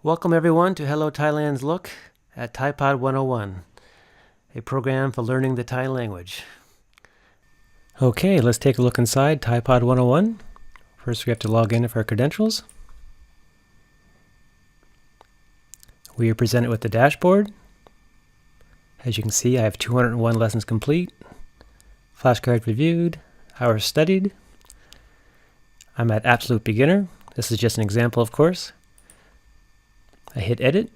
Welcome everyone to Hello Thailand's look at ThaiPod 101, a program for learning the Thai language. Okay, let's take a look inside ThaiPod 101. First we have to log in for our credentials. We are presented with the dashboard. As you can see, I have 201 lessons complete, flashcards reviewed, hours studied. I'm at absolute beginner. This is just an example, of course. I hit edit.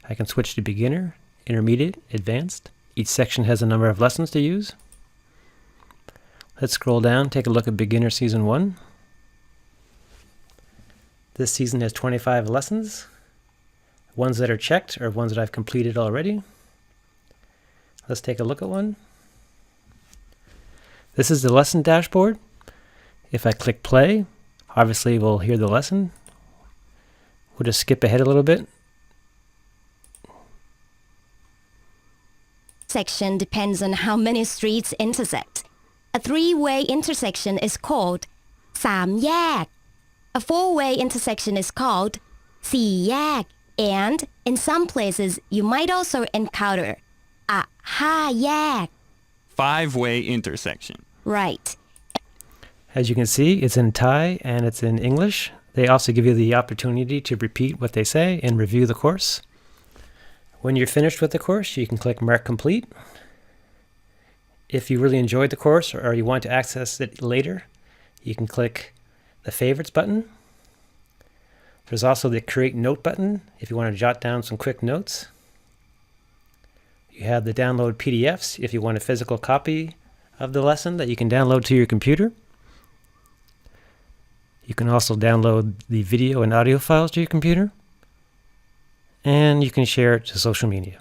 I can switch to beginner, intermediate, advanced. Each section has a number of lessons to use. Let's scroll down, take a look at beginner season 1. This season has 25 lessons. Ones that are checked are ones that I've completed already. Let's take a look at one. This is the lesson dashboard. If I click play, obviously we'll hear the lesson. We'll just skip ahead a little bit. Section depends on how many streets intersect. A three-way intersection is called สามแยก. A four-way intersection is called สี่แยก. And in some places, you might also encounter a ห้าแยก. Five-way intersection. Right. As you can see, it's in Thai and it's in English. They also give you the opportunity to repeat what they say and review the course. When you're finished with the course, you can click Mark Complete. If you really enjoyed the course or you want to access it later, you can click the Favorites button. There's also the Create Note button if you want to jot down some quick notes. You have the Download PDFs if you want a physical copy of the lesson that you can download to your computer. You can also download the video and audio files to your computer. And you can share it to social media.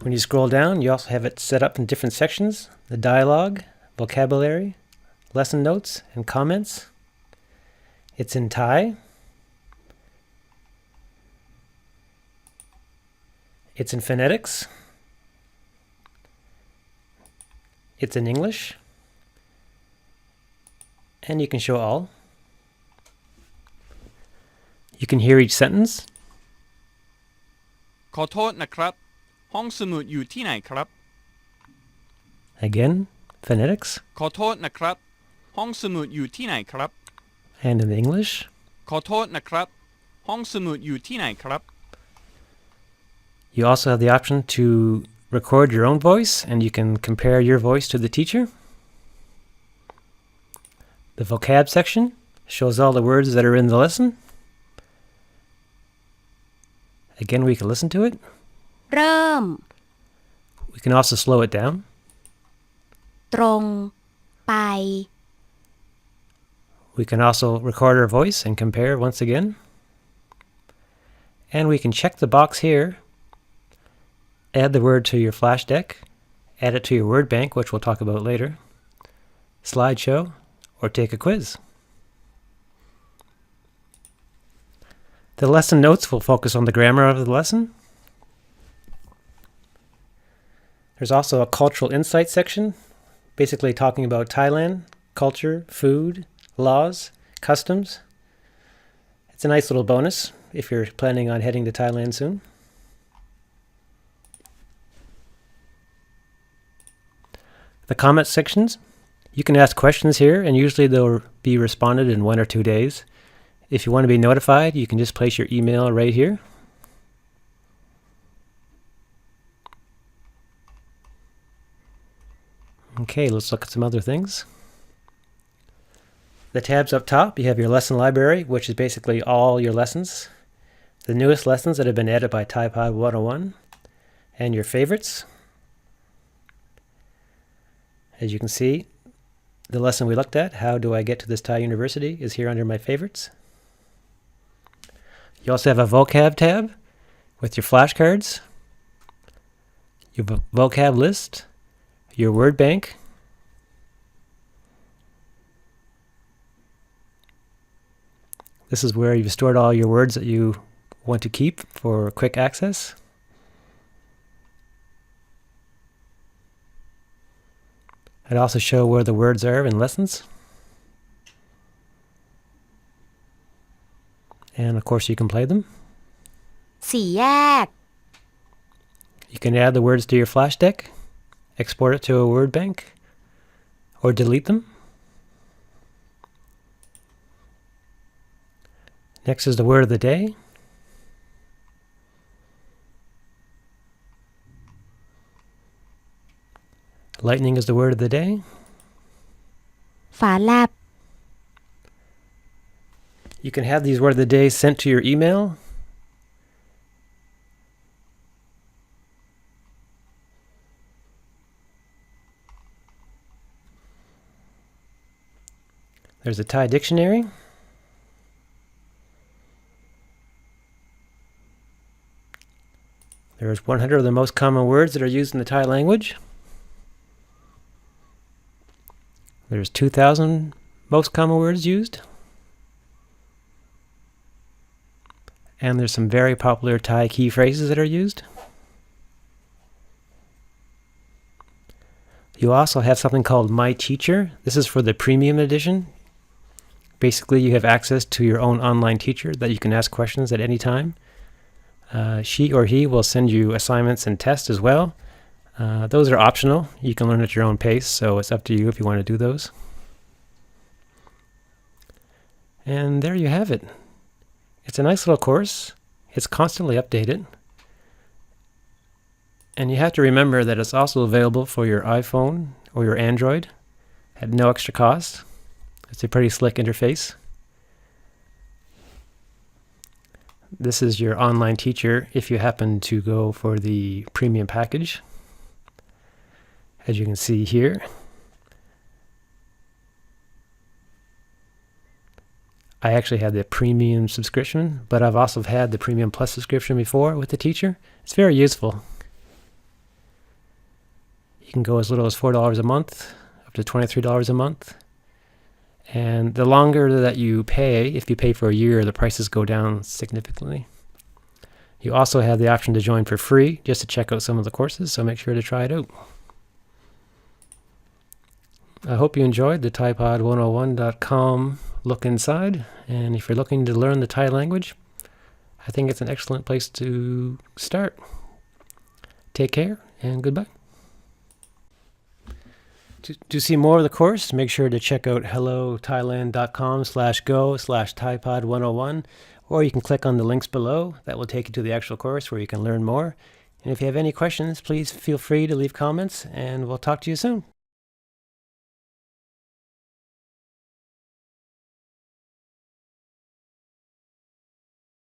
When you scroll down, you also have it set up in different sections: the dialogue, vocabulary, lesson notes, and comments. It's in Thai. It's in phonetics. It's in English. And you can show all. You can hear each sentence. ขอโทษนะครับห้องสมุดอยู่ที่ไหนครับ Again, phonetics. ขอโทษนะครับห้องสมุดอยู่ที่ไหนครับ And in English. ขอโทษนะครับห้องสมุดอยู่ที่ไหนครับ You also have the option to record your own voice, and you can compare your voice to the teacher. The Vocab Section shows all the words that are in the lesson. Again, we can listen to it. เริ่ม We can also slow it down. ตรงไป We can also record our voice and compare once again. And we can check the box here. Add the word to your flash deck. Add it to your word bank, which we'll talk about later. Slideshow, or take a quiz. The lesson notes will focus on the grammar of the lesson. There's also a cultural insight section, basically talking about Thailand, culture, food, laws, customs. It's a nice little bonus if you're planning on heading to Thailand soon. The comment sections, you can ask questions here, and usually they'll be responded in 1 or 2 days. If you want to be notified, you can just place your email right here. Okay, let's look at some other things. The tabs up top, you have your lesson library, which is basically all your lessons. The newest lessons that have been added by ThaiPod 101, and your favorites. As you can see, the lesson we looked at, How Do I Get to This Thai University, is here under my favorites. You also have a Vocab tab with your flashcards, your vocab list, your word bank, this is where you've stored all your words that you want to keep for quick access. I'd also show where the words are in lessons. And of course you can play them. สี่แยก You can add the words to your flash deck, export it to a word bank, or delete them. Next is the word of the day. Lightning is the word of the day. ฝาแลบ You can have these word of the day sent to your email. There's a Thai dictionary. There's 100 of the most common words that are used in the Thai language. There's 2,000 most common words used. And there's some very popular Thai key phrases that are used. You also have something called My Teacher. This is for the premium edition. Basically, you have access to your own online teacher that you can ask questions at any time. She or he will send you assignments and tests as well. Those are optional. You can learn at your own pace, so it's up to you if you want to do those. And there you have it. It's a nice little course. It's constantly updated. And you have to remember that it's also available for your iPhone or your Android at no extra cost. It's a pretty slick interface. This is your online teacher if you happen to go for the premium package. As you can see here, I actually had the premium subscription, but I've also had the premium plus subscription before with the teacher. It's very useful. You can go as little as $4 a month, up to $23 a month. And the longer that you pay, if you pay for a year, the prices go down significantly. You also have the option to join for free just to check out some of the courses, so make sure to try it out. I hope you enjoyed the ThaiPod101.com look inside, and if you're looking to learn the Thai language, I think it's an excellent place to start. Take care, and goodbye. To see more of the course, make sure to check out hellothailand.com/go/ThaiPod101, or you can click on the links below. That will take you to the actual course where you can learn more. And if you have any questions, please feel free to leave comments, and we'll talk to you soon.